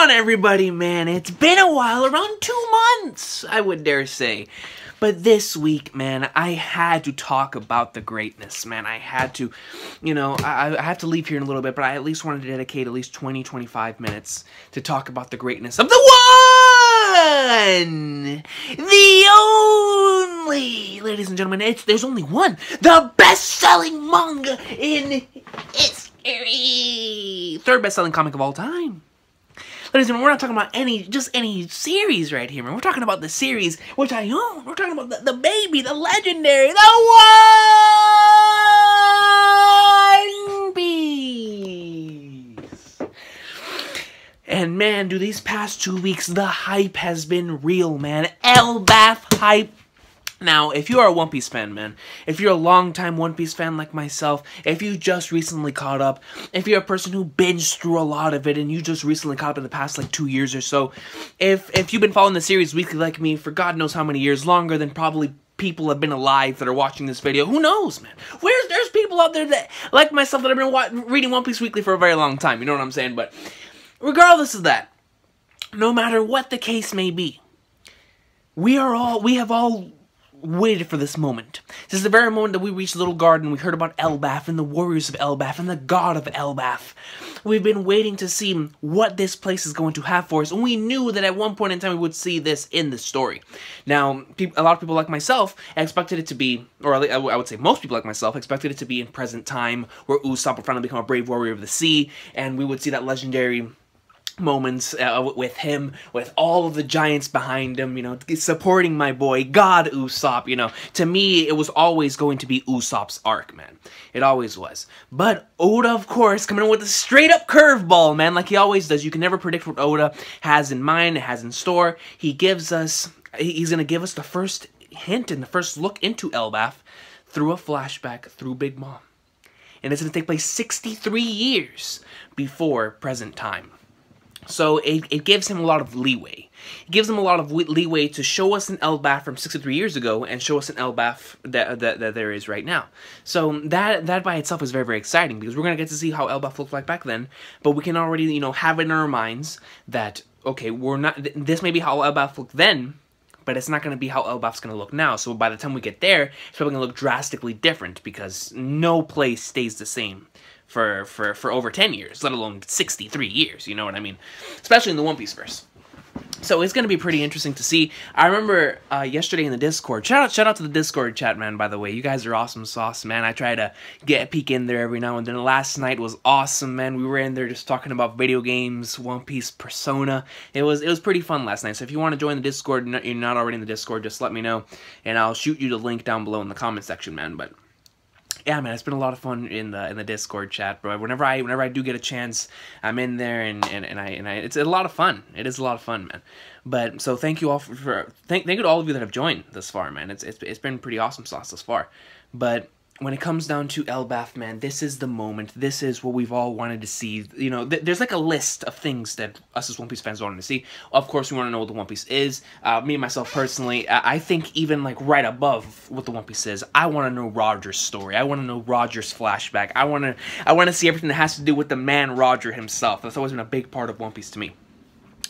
on, everybody, man? It's been a while, around 2 months, I would dare say. But this week, man, I had to talk about the greatness, man. I had to, I have to leave here in a little bit, but I at least wanted to dedicate at least 20, 25 minutes to talk about the greatness of the one! The only! Ladies and gentlemen, there's only one! The best-selling manga in history! Third best-selling comic of all time. Ladies and gentlemen, we're not talking about any series right here, man. We're talking about the series which I own. We're talking about the baby, the legendary, the One Piece. And man, dude, these past 2 weeks, the hype has been real, man. Elbaf hype. Now, if you are a One Piece fan, man, if you're a long-time One Piece fan like myself, if you just recently caught up, if you're a person who binged through a lot of it and you just recently caught up in the past, like, 2 years or so, if you've been following the series weekly like me for God knows how many years, longer than probably people have been alive that are watching this video, who knows, man? There's people out there that, like myself, that have been reading One Piece weekly for a very long time, you know what I'm saying? But regardless of that, no matter what the case may be, we have all waited for this moment. This is the very moment that we reached Little Garden. We heard about Elbaf and the warriors of Elbaf and the god of Elbaf. We've been waiting to see what this place is going to have for us, and we knew that at one point in time we would see this in the story. Now, a lot of people like myself expected it to be, or I would say most people like myself, expected it to be in present time, where Usopp would finally become a brave warrior of the sea, and we would see that legendary moments with him, with all of the giants behind him, supporting my boy, God Usopp, To me, it was always going to be Usopp's arc, man. It always was. But Oda, of course, coming in with a straight-up curveball, man, like he always does. You can never predict what Oda has in mind, has in store. He's going to give us the first hint and the first look into Elbaf through a flashback through Big Mom. And it's going to take place 63 years before present time. So it gives him a lot of leeway. It gives him a lot of leeway to show us an Elbaf from 63 years ago and show us an Elbaf that there is right now. So that by itself is very, very exciting because we're going to get to see how Elbaf looked like back then. But we can already, have it in our minds that, okay, this may be how Elbaf looked then, but it's not going to be how Elbaf's going to look now. So by the time we get there, it's probably going to look drastically different because no place stays the same for over 10 years, let alone 63 years, you know what I mean? Especially in the One Piece verse. So it's going to be pretty interesting to see. I remember yesterday in the Discord, shout out to the Discord chat, man, by the way. You guys are awesome sauce, man. I try to get a peek in there every now and then. Last night was awesome, man. We were in there just talking about video games, One Piece, Persona. It was pretty fun last night. So if you want to join the Discord, you're not already in the Discord, just let me know. And I'll shoot you the link down below in the comment section, man. But yeah, man, it's been a lot of fun in the Discord chat, bro. Whenever I do get a chance, I'm in there and it's a lot of fun. It is a lot of fun, man. But so thank you all thank you to all of you that have joined this far, man. It's been pretty awesome sauce thus far. But when it comes down to Elbaf, man, this is the moment. This is what we've all wanted to see. There's like a list of things that us as One Piece fans wanted to see. Of course, we want to know what the One Piece is. Me and myself personally, I think even like right above what the One Piece is, I want to know Roger's story. I want to know Roger's flashback. I want to see everything that has to do with the man Roger himself. That's always been a big part of One Piece to me.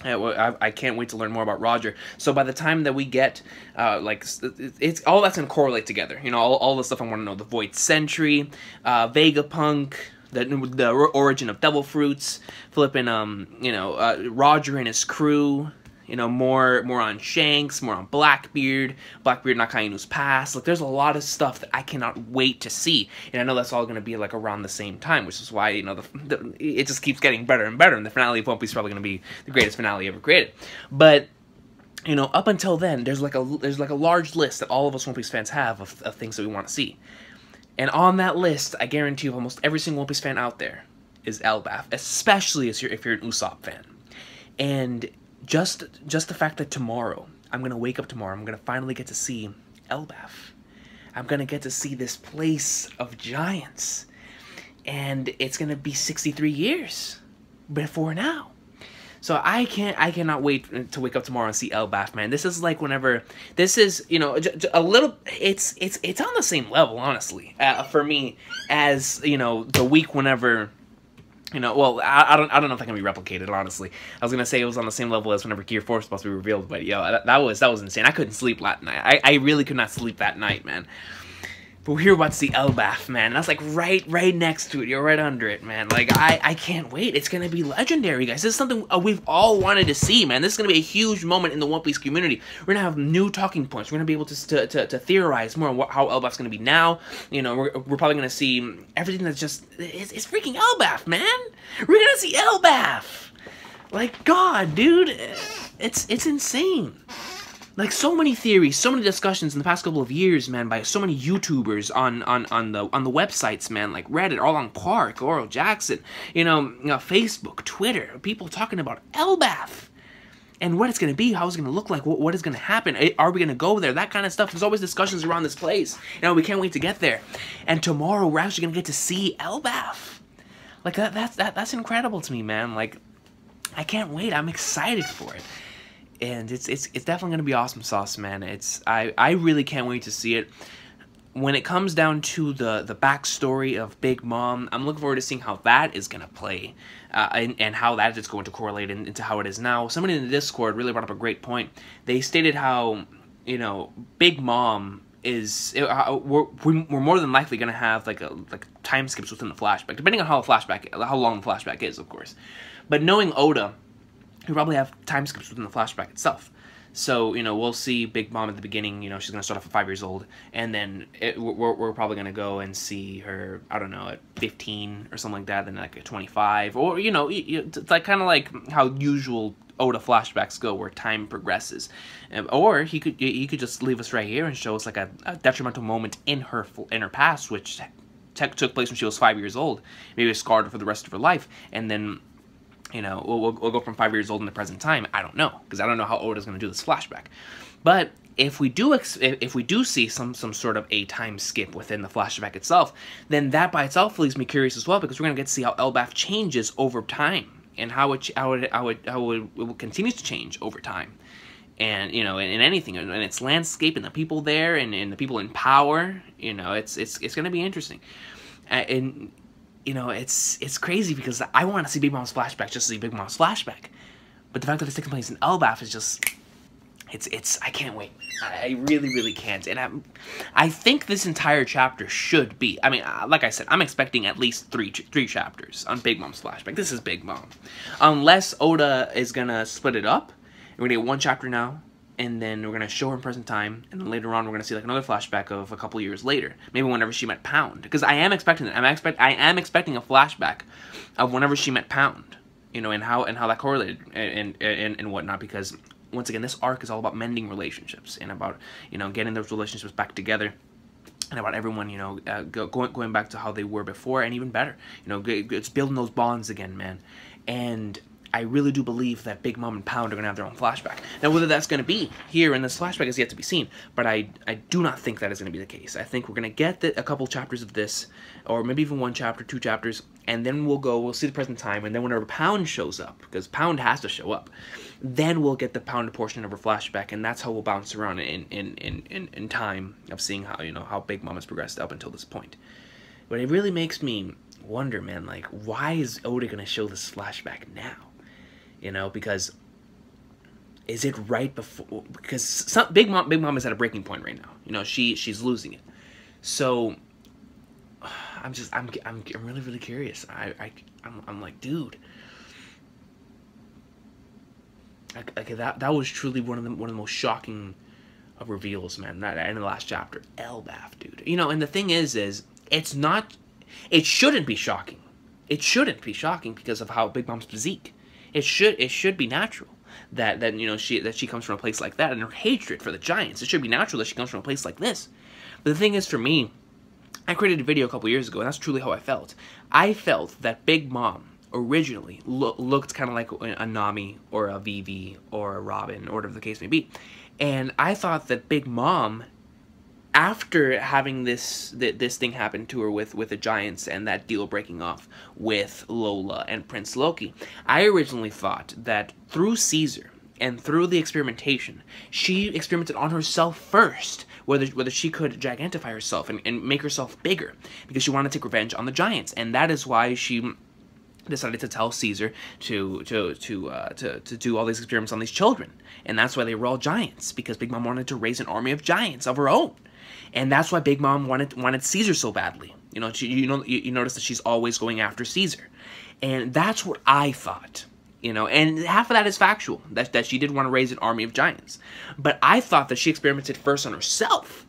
I can't wait to learn more about Roger. So by the time that we get, it's all that's going to correlate together. All the stuff I want to know. The Void Sentry, Vegapunk, the origin of Devil Fruits, flipping, Roger and his crew. More on Shanks, more on Blackbeard Nakainu's past. Like, there's a lot of stuff that I cannot wait to see. And I know that's all going to be, like, around the same time, which is why, it just keeps getting better and better. And the finale of One Piece is probably going to be the greatest finale ever created. But, up until then, there's like a large list that all of us One Piece fans have of things that we want to see. And on that list, I guarantee you almost every single One Piece fan out there is Elbaf, especially if you're an Usopp fan. And just the fact that tomorrow, I'm going to wake up tomorrow, I'm going to finally get to see Elbaf. I'm going to get to see this place of giants. And it's going to be 63 years before now. So I cannot wait to wake up tomorrow and see Elbaf, man. This is like whenever, this is, a little, it's on the same level, honestly, for me, as, the week whenever You know, well, I don't know if that can be replicated, honestly. I was gonna say it was on the same level as whenever Gear 4 was supposed to be revealed, but yo, that was insane. I couldn't sleep that night. I really could not sleep that night, man. But we're about to see Elbaf, man. That's like right next to it. You're right under it, man. Like, I can't wait. It's gonna be legendary, guys. This is something we've all wanted to see, man. This is gonna be a huge moment in the One Piece community. We're gonna have new talking points. We're gonna be able to theorize more on how Elbaf's gonna be now. You know, we're probably gonna see everything that's just... It's freaking Elbaf, man. We're gonna see Elbaf. Like, God, dude. It's insane. Like, so many theories, so many discussions in the past couple of years, man, by so many YouTubers on the websites, man, like Reddit, all on Quark, Oral Jackson, you know, Facebook, Twitter, people talking about Elbaf and what it's going to be, how it's going to look like, what is going to happen, are we going to go there, that kind of stuff. There's always discussions around this place. You know, we can't wait to get there. And tomorrow, we're actually going to get to see Elbaf. Like, that's incredible to me, man. Like, I can't wait. I'm excited for it. And it's definitely going to be awesome sauce, man. I really can't wait to see it. When it comes down to the backstory of Big Mom, I'm looking forward to seeing how that is going to play, and how that is going to correlate into how it is now. Somebody in the Discord really brought up a great point. They stated how, you know, Big Mom is... we're more than likely going to have like time skips within the flashback, depending on how long the flashback is, of course. But knowing Oda, we probably have time skips within the flashback itself. So, you know, we'll see Big Mom at the beginning, you know, she's going to start off at 5 years old, and then we're probably going to go and see her, I don't know, at 15 or something like that, then like at 25, or, you know, it's like kind of like how usual Oda flashbacks go, where time progresses. Or he could just leave us right here and show us like a detrimental moment in her past, which took place when she was 5 years old. Maybe it scarred her for the rest of her life, and then... You know, we'll go from 5 years old in the present time. I don't know, because I don't know how Oda's going to do this flashback. But if we do see some sort of a time skip within the flashback itself, then that by itself leaves me curious as well, because we're going to get to see how Elbaf changes over time, and how it continues to change over time. And, you know, in anything, and its landscape, and the people there, and the people in power, you know, it's going to be interesting. And you know, it's crazy, because I want to see Big Mom's flashback just to see Big Mom's flashback. But the fact that it's taking place in Elbaf is just... I can't wait. I really can't. And I think this entire chapter should be... I mean, like I said, I'm expecting at least three chapters on Big Mom's flashback. This is Big Mom. Unless Oda is going to split it up. We're going to get one chapter now, and then we're going to show her in present time, and then later on we're going to see like another flashback of a couple years later, maybe whenever she met Pound, because I am expecting that. I am expecting a flashback of whenever she met Pound, you know, and how that correlated and whatnot, because once again, this arc is all about mending relationships, and about, you know, getting those relationships back together, and about everyone, you know, going back to how they were before, and even better, you know, it's building those bonds again, man. And I really do believe that Big Mom and Pound are going to have their own flashback. Now, whether that's going to be here in this flashback is yet to be seen, but I do not think that is going to be the case. I think we're going to get a couple chapters of this, or maybe even one chapter, 2 chapters, and then we'll see the present time, and then whenever Pound shows up, because Pound has to show up, then we'll get the Pound portion of her flashback, and that's how we'll bounce around in time of seeing how, you know, how Big Mom has progressed up until this point. But it really makes me wonder, man, like, why is Oda going to show this flashback now? You know, because is it right before? Because Big Mom is at a breaking point right now. You know, she's losing it. So I'm really curious. I'm like, dude, like that was truly one of the most shocking of reveals, man. That in the last chapter, Elbaf, dude. You know, and the thing is it shouldn't be shocking. It shouldn't be shocking because of how Big Mom's physique. It should be natural that you know she comes from a place like that, and her hatred for the Giants. It should be natural that she comes from a place like this. But the thing is, for me, I created a video a couple years ago, and that's truly how I felt. I felt that Big Mom originally looked kind of like a Nami or a Vivi or a Robin, or whatever the case may be, and I thought that Big Mom, after having this thing happen to her with the Giants and that deal breaking off with Lola and Prince Loki, I originally thought that through Caesar and through the experimentation, she experimented on herself first, whether she could gigantify herself and make herself bigger, because she wanted to take revenge on the Giants, and that is why she decided to tell Caesar to do all these experiments on these children, and that's why they were all giants, because Big Mom wanted to raise an army of giants of her own, and that's why Big Mom wanted Caesar so badly. You know, you notice that she's always going after Caesar, and that's what I thought. You know, and half of that is factual, that she did want to raise an army of giants, but I thought that she experimented first on herself.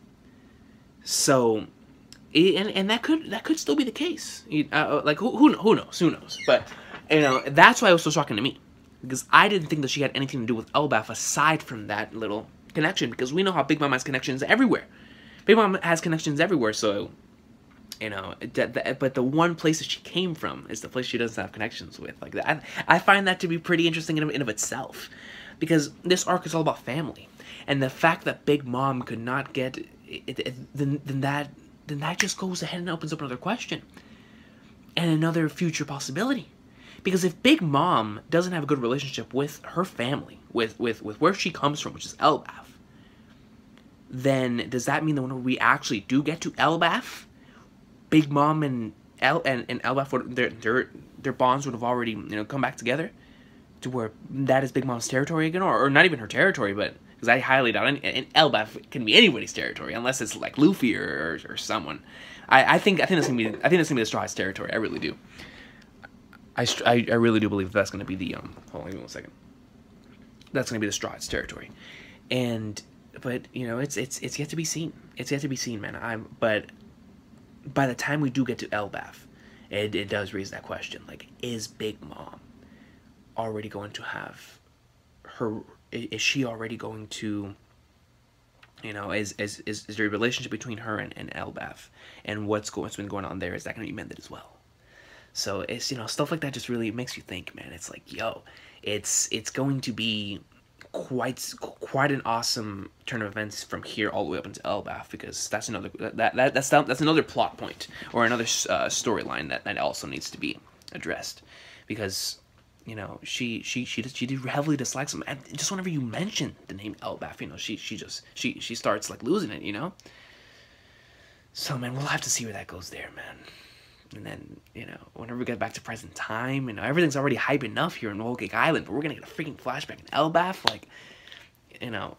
So, and that could still be the case. Like who knows? But you know, that's why it was so shocking to me, because I didn't think that she had anything to do with Elbaf aside from that little connection. Because we know how Big Mom has connections everywhere. Big Mom has connections everywhere. So, you know, but the one place that she came from is the place she doesn't have connections with. Like that, I find that to be pretty interesting in of itself, because this arc is all about family, and the fact that Big Mom could not get it, then that just goes ahead and opens up another question and another future possibility. Because if Big Mom doesn't have a good relationship with her family, with where she comes from, which is Elbaf, then does that mean that when we actually do get to Elbaf, Big Mom and Elbaf, their bonds would have already, you know, come back together to where that is Big Mom's territory again, or not even her territory, but because I highly doubt and Elbaf can be anybody's territory unless it's like Luffy or someone. I think that's gonna be the Straw Hats territory. I really do. I really do believe that's gonna be the hold on, give me 1 second. That's gonna be the Straw Hats territory, but you know, it's yet to be seen. It's yet to be seen, man. But by the time we do get to Elbaf, it does raise that question. Like, is Big Mom already going to have her? Is she already going to, you know, is there a relationship between her and Elbaf, and what's been going on there? Is that going to be mended as well? So it's, you know, stuff like that just really makes you think, man. It's like, yo, it's going to be quite an awesome turn of events from here all the way up into Elbaf, because that's another that's another plot point, or another storyline that also needs to be addressed, because, you know, she heavily dislikes him, and just whenever you mention the name Elbaf, you know, she starts like losing it, you know. So, man, we'll have to see where that goes there, man. And then, you know, whenever we get back to present time, you know, everything's already hype enough here in Whole Cake Island, but we're gonna get a freaking flashback in Elbaf, like, you know,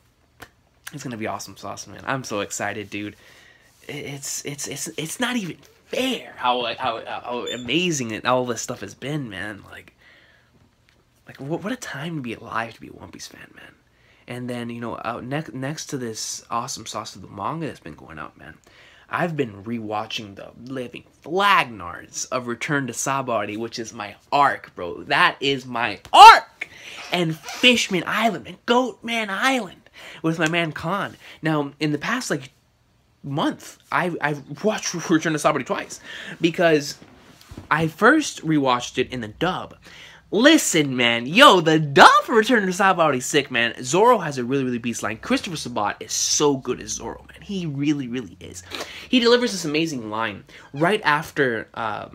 it's gonna be awesome sauce, man. I'm so excited, dude. It's not even fair how amazing it, all this stuff has been, man. Like what a time to be alive, to be a One Piece fan, man. And then, you know, next to this awesome sauce of the manga that's been going out, man, I've been rewatching the living flagnards of Return to Sabaody, which is my arc, bro. That is my arc! And Fishman Island, and Goatman Island, with my man Khan. Now, in the past, like, month, I've watched Return to Sabaody twice, because I first rewatched it in the dub. Listen, man, yo, the dub for Return to Sabaody sick, man. Zoro has a really beast line. Christopher Sabat is so good as Zoro, man. He really is. He delivers this amazing line right after,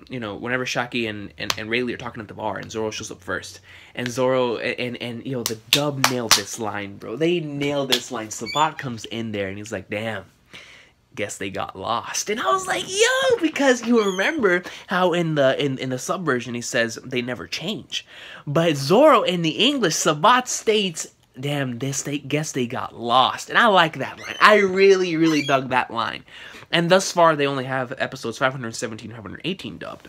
you know, whenever Shaki and Rayleigh are talking at the bar, and Zoro shows up first. And Zoro, and you know, the dub nailed this line, bro. They nailed this line. Sabat comes in there, and he's like, damn, guess they got lost. And I was like, yo, because you remember how in the subversion he says they never change, but Zoro in the English, Sabat states, damn, guess they got lost. And I like that line. I really dug that line. And thus far they only have episodes 517 and 518 dubbed,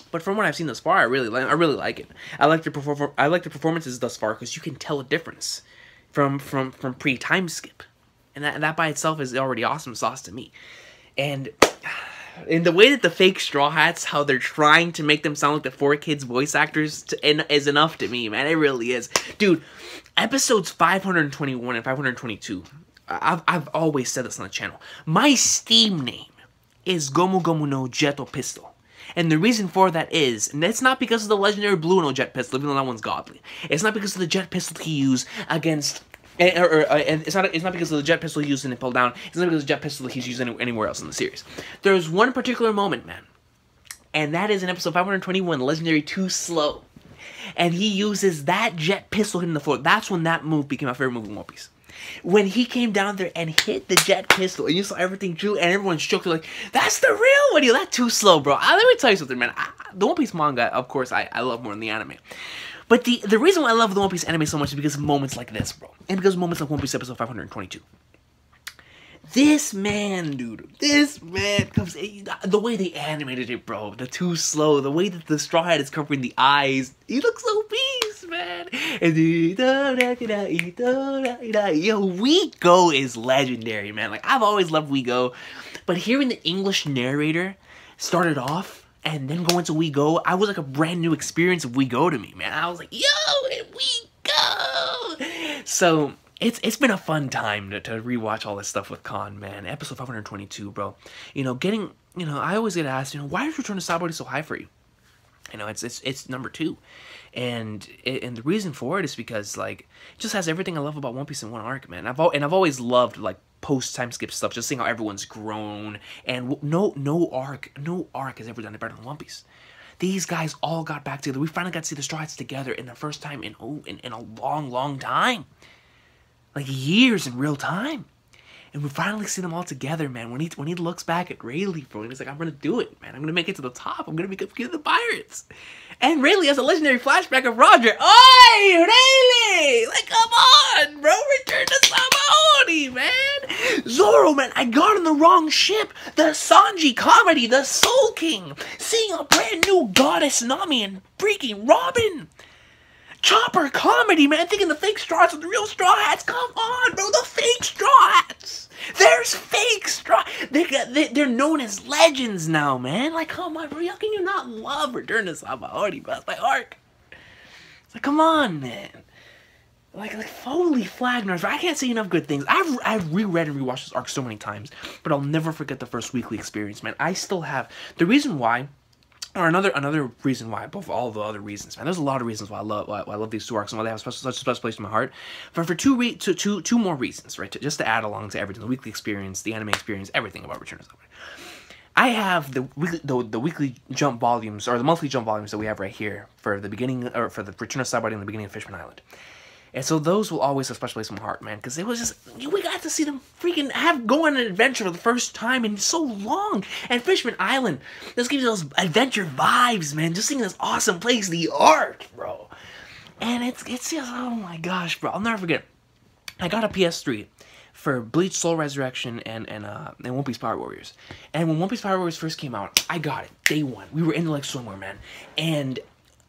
but from what I've seen thus far, I really like it. I like the performances thus far, because you can tell a difference from pre-time skip. And that by itself is already awesome sauce to me. And in the way that the fake Straw Hats, how they're trying to make them sound like the 4Kids voice actors, is enough to me, man. It really is. Dude, episodes 521 and 522, I've always said this on the channel. My Steam name is Gomu Gomu no Jetto Pistol. And the reason for that is, and it's not because of the legendary Blue no Jet Pistol, even though that one's godly. It's not because of the Jet Pistol he used against... And it's not because of the jet pistol he used in Impel Down. It's not because of the jet pistol he's used anywhere else in the series. There's one particular moment, man, and that is in episode 521, Legendary Too Slow. And he uses that jet pistol hitting the floor. That's when that move became my favorite move in One Piece. When he came down there and hit the jet pistol, and you saw everything drew, and everyone shook, like, that's the real one. That's too slow, bro. Let me tell you something, man. the One Piece manga, of course, I love more than the anime. But the reason why I love the One Piece anime so much is because of moments like this, bro. And because of moments like One Piece episode 522. This man, dude, this man comes, the way they animated it, bro, the too slow, the way that the Straw Hat is covering the eyes, he looks so peace, man. And yo, We Go is legendary, man. Like, I've always loved We Go, but hearing the English narrator started off and then go into We Go, I was like a brand new experience of We Go to me, man. I was like, yo, We Go! So it's been a fun time to rewatch all this stuff with Con, man. Episode 522, bro. You know, I always get asked, why is Return to Sabaody so high for you? You know, it's number 2. And the reason for it is because, like, it just has everything I love about One Piece in one arc, man. I've always loved, like, post-time skip stuff, just seeing how everyone's grown. And no arc has ever done it better than One Piece. These guys all got back together. We finally got to see the Straw Hats together in the first time in a long, long time. Like, years in real time. And we finally see them all together, man. When he looks back at Rayleigh, bro, and he's like, I'm gonna do it, man. I'm gonna make it to the top. I'm gonna become king of the pirates. And Rayleigh has a legendary flashback of Roger. Oi, Rayleigh! Like, come on, bro. Return to Sabaody, man. Zoro, man, I got on the wrong ship. The Sanji comedy, the Soul King. Seeing a brand new goddess Nami and freaking Robin. Chopper comedy, man. Thinking the fake Straw Hats are the real Straw Hats. Come on, bro. The fake Straw Hats. There's fake Straw. They're known as legends now, man. Like, come on, bro. How can you not love Return to Sabaody, bro? That's my arc. It's like, come on, man. Like holy Flagners, I can't say enough good things. I've reread and rewatched this arc so many times, but I'll never forget the first weekly experience, man. I still have the reason why. Or another reason why, above all the other reasons, man. There's a lot of reasons why I love these 2 arcs and why they have such a special place in my heart. But for two more reasons, right? Just to add along to everything, the weekly experience, the anime experience, everything about Return to Sabaody. I have the weekly jump volumes, or the monthly jump volumes that we have right here for the beginning, or for the Return to Sabaody and the beginning of Fishman Island. And so those will always have a special place in my heart, man, because it was just, we got to see them freaking go on an adventure for the first time in so long. And Fishman Island, this gives you those adventure vibes, man, just seeing this awesome place, the art, bro. And it's just, oh my gosh, bro, I'll never forget. I got a PS3 for Bleach Soul Resurrection and One Piece Power Warriors. And when One Piece Power Warriors first came out, I got it, day 1. We were in the lake somewhere, man. And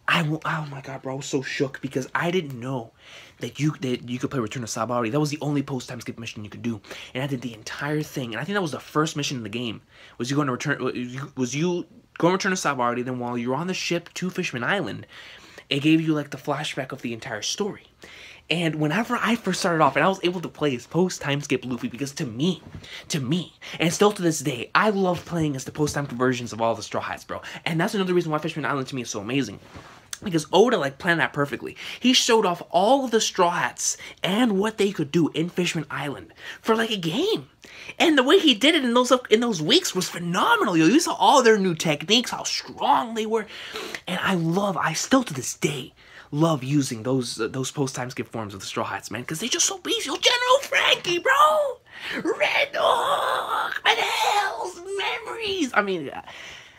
oh my god, bro, I was so shook because I didn't know that you could play Return to Sabaody. That was the only post-time skip mission you could do, and I did the entire thing. And I think that was the first mission in the game. Was you going to return to Sabaody? Then while you were on the ship to Fishman Island, it gave you like the flashback of the entire story. And whenever I first started off, and I was able to play as post-time skip Luffy, because to me, and still to this day, I love playing as the post-time conversions of all the Straw Hats, bro. And that's another reason why Fishman Island to me is so amazing. Because Oda, like, planned that perfectly. He showed off all of the Straw Hats and what they could do in Fishman Island for, like, a game. And the way he did it in those weeks was phenomenal. You saw all their new techniques, how strong they were. And I still to this day, love using those post-time skip forms of the Straw Hats, man. Because they're just so beastly. General Frankie, bro! Red Hawk! Hells memories! I mean...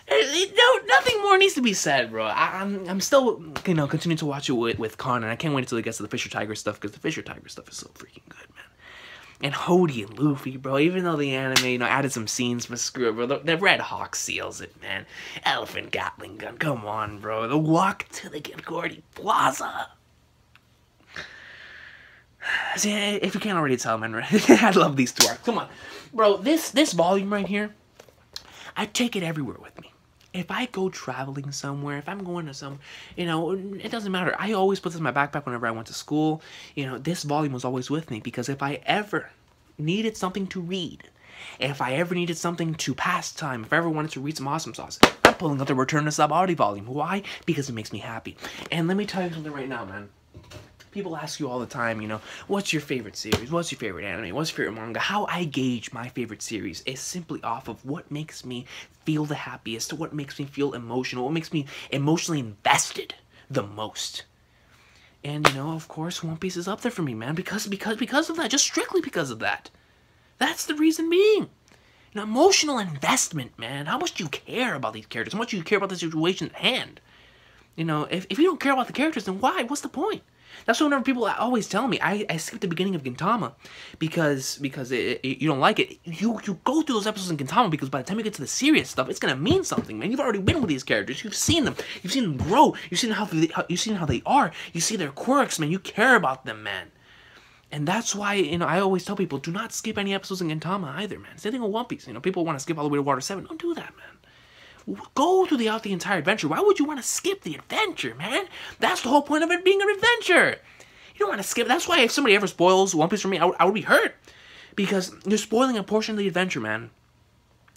No, nothing more needs to be said, bro. I'm still, continuing to watch it with Con, and I can't wait until it gets to the Fisher Tiger stuff, because the Fisher Tiger stuff is so freaking good, man. And Hody and Luffy, bro, even though the anime, added some scenes, but screw it, bro. The Red Hawk seals it, man. Elephant Gatling gun, come on, bro. The walk to the Concordia Plaza. See, if you can't already tell, man, I love these 2 arcs. Come on. Bro, this volume right here, I take it everywhere with me. If I go traveling somewhere, if I'm going to some, it doesn't matter. I always put this in my backpack whenever I went to school. This volume was always with me, because if I ever needed something to read, if I ever needed something to pass time, if I ever wanted to read some awesome sauce, I'm pulling out the Return to Sabaody volume. Why? Because it makes me happy. And let me tell you something right now, man. People ask you all the time, what's your favorite series? What's your favorite anime? What's your favorite manga? How I gauge my favorite series is simply off of what makes me feel the happiest, what makes me feel emotional, what makes me emotionally invested the most. And, of course, One Piece is up there for me, man, because of that, just strictly because of that. That's the reason being. An emotional investment, man. How much do you care about these characters? How much do you care about the situation at hand? You know, if you don't care about the characters, then why? What's the point? That's whenever people always tell me, I skip the beginning of Gintama because you don't like it. You go through those episodes in Gintama because by the time you get to the serious stuff, it's gonna mean something, man. You've already been with these characters. You've seen them. You've seen them grow. You've seen how they are. You see their quirks, man. You care about them, man. And that's why, you know, I always tell people, do not skip any episodes in Gintama either, man. Same thing with One Piece. You know, people want to skip all the way to Water 7. Don't do that, man. Go through the entire adventure. Why would you want to skip the adventure, man? That's the whole point of it being an adventure. You don't want to skip. That's why if somebody ever spoils One Piece for me, I would be hurt. Because you're spoiling a portion of the adventure, man.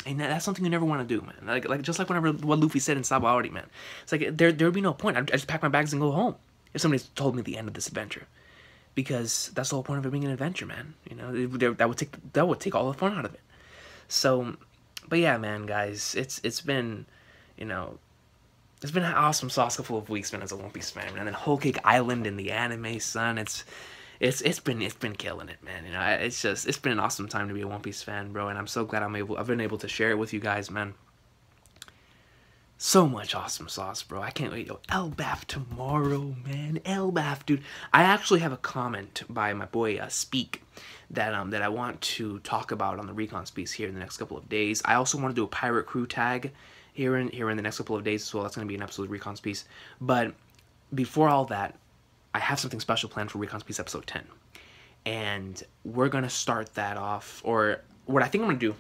And that's something you never want to do, man. Like just like what Luffy said in Sabaody, man. It's like, there would be no point. I just pack my bags and go home. If somebody told me the end of this adventure. Because that's the whole point of it being an adventure, man. You know, that would take all the fun out of it. So, but yeah, man, guys, it's been, you know, it's been an awesome sauce couple of weeks, man, as a One Piece fan, man. And then Whole Cake Island in the anime, son, it's been killing it, man. You know, it's been an awesome time to be a One Piece fan, bro. And I'm so glad I've been able to share it with you guys, man. So much awesome sauce, bro. I can't wait. Yo, Elbaf tomorrow, man. Elbaf, dude. I actually have a comment by my boy Speak that I want to talk about on the Recon piece here in the next couple of days. I also want to do a pirate crew tag here in the next couple of days as well. That's going to be an episode of Recon's piece. But before all that, I have something special planned for Recon's piece episode 10. And we're going to start that off, or what I think I'm going to do,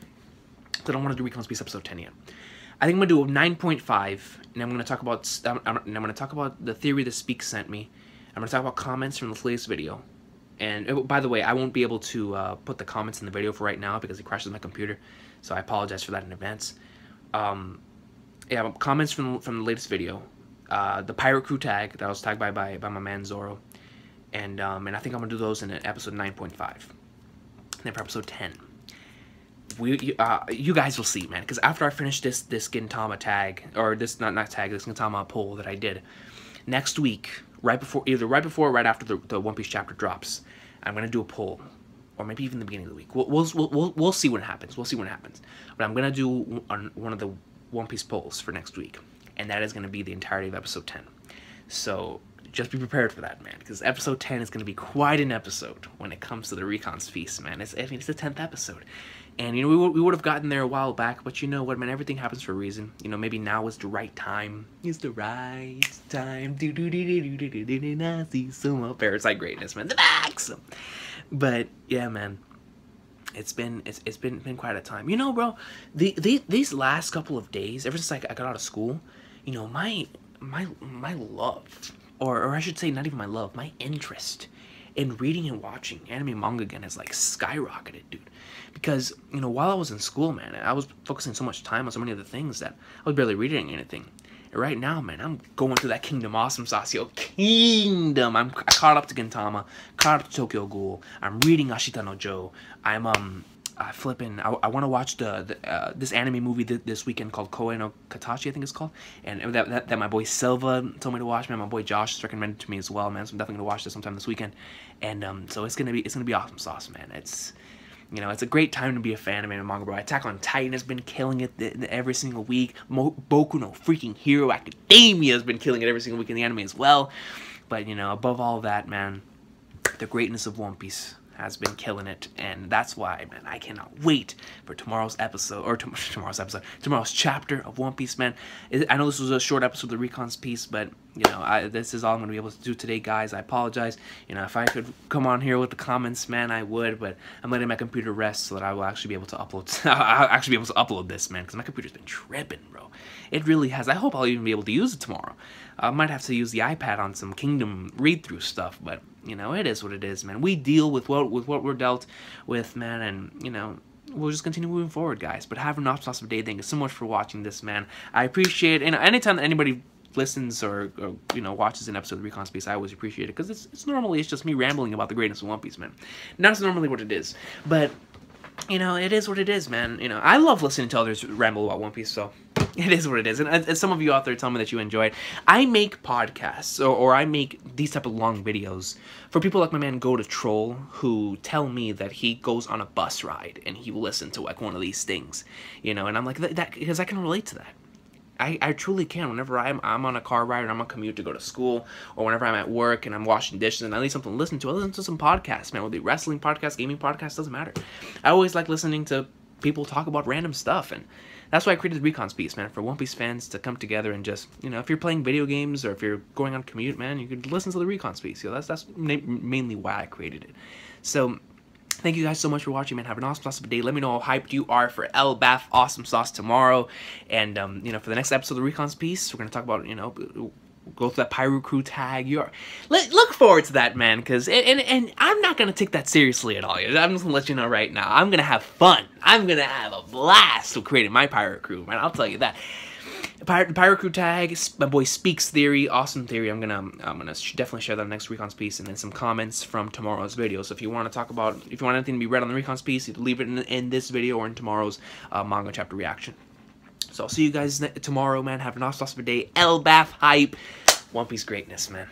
because I don't want to do Recon's piece episode 10 yet. I think I'm going to do a 9.5, and I'm going to talk about the theory that Speak sent me. I'm going to talk about comments from the latest video. And by the way, I won't be able to put the comments in the video for right now because it crashes my computer. So I apologize for that in advance. Yeah, comments from the latest video. The pirate crew tag that I was tagged by my man Zoro. And I think I'm going to do those in episode 9.5. And then for episode 10. You guys will see, man, because after I finish this Gintama tag, or this not tag, this Gintama poll that I did, next week, right before or right after the One Piece chapter drops, I'm gonna do a poll, or maybe even the beginning of the week. We'll see what happens. We'll see what happens. But I'm gonna do one of the One Piece polls for next week, and that is gonna be the entirety of episode 10. So just be prepared for that, man, because episode 10 is gonna be quite an episode when it comes to the Recon's feast, man. It's the 10th episode. And, you know, we would have gotten there a while back, but you know what, man, everything happens for a reason. You know, maybe now is the right time. It's the right time. I see some Parasite greatness, man. The max! But, yeah, man, it's been quite a time. You know, bro, these last couple of days, ever since I got out of school, you know, my love, or I should say not even my love, my interest in reading and watching anime and manga again has, like, skyrocketed, dude. Because, you know, while I was in school, man, I was focusing so much time on so many other things that I was barely reading anything. And right now, man, I'm going through that Kingdom awesome sauce, yo. Kingdom! I caught up to Gintama, caught up to Tokyo Ghoul. I'm reading Ashita no Joe. I want to watch this anime movie this weekend called Koe no Katachi, I think it's called. And that my boy Silva told me to watch, man. My boy Josh has recommended it to me as well, man. So I'm definitely going to watch this sometime this weekend. And so it's gonna be awesome sauce, man. You know, it's a great time to be a fan of anime and manga, bro. Attack on Titan has been killing it every single week. Boku no freaking Hero Academia has been killing it every single week in the anime as well. But, you know, above all that, man, the greatness of One Piece has been killing it, and that's why, man, I cannot wait for tomorrow's episode, or tomorrow's chapter of One Piece, man. I know this was a short episode of the Recon's piece, but, you know, this is all I'm going to be able to do today, guys. I apologize. You know, if I could come on here with the comments, man, I would, but I'm letting my computer rest so that I will actually be able to upload, this, man, because my computer's been tripping, bro. It really has. I hope I'll even be able to use it tomorrow. I might have to use the iPad on some Kingdom read-through stuff, but, you know, it is what it is, man. We deal with what we're dealt with, man, and, you know, we'll just continue moving forward, guys. But have an awesome day. Thank you so much for watching this, man. I appreciate it. And anytime that anybody listens or you know, watches an episode of Recon's Piece, I always appreciate it, because it's normally just me rambling about the greatness of One Piece, man. That's normally what it is. But, you know, it is what it is, man. You know, I love listening to others ramble about One Piece, so It is what it is. And some of you out there tell me that you enjoy it. I make podcasts, or I make these type of long videos for people like my man Go to Troll, who tell me that he goes on a bus ride and he will listen to like one of these things, you know, and I'm like, that because I can relate to that. I truly can. Whenever I'm on a car ride, or I'm on a commute to go to school, or whenever I'm at work and I'm washing dishes and I need something to listen to, I listen to some podcasts, man. Whether it be wrestling podcasts, gaming podcasts, doesn't matter. I always like listening to people talk about random stuff, and that's why I created the Recon Piece, man, for One Piece fans to come together and just, you know, if you're playing video games or if you're going on commute, man, you could listen to the Recon Piece. You know, that's mainly why I created it. So thank you guys so much for watching, man. Have an awesome day. Let me know how hyped you are for Elbaf Awesome Sauce tomorrow. And, you know, for the next episode of the Recon's Piece, we're going to talk about, you know, go through that Pyro Crew tag. Look forward to that, man, because, and I'm not going to take that seriously at all. I'm just going to let you know right now. I'm going to have fun. I'm going to have a blast with creating my Pyro Crew, man. I'll tell you that. Pyro Crew tag, my boy Speaks Theory, awesome theory. I'm gonna definitely share that on next Recon's Piece, and then some comments from tomorrow's video. So if you want to talk about, if you want anything to be read on the Recon's Piece, you can leave it in this video or in tomorrow's manga chapter reaction. So I'll see you guys tomorrow, man. Have an awesome day. Elbaf hype, One Piece greatness, man.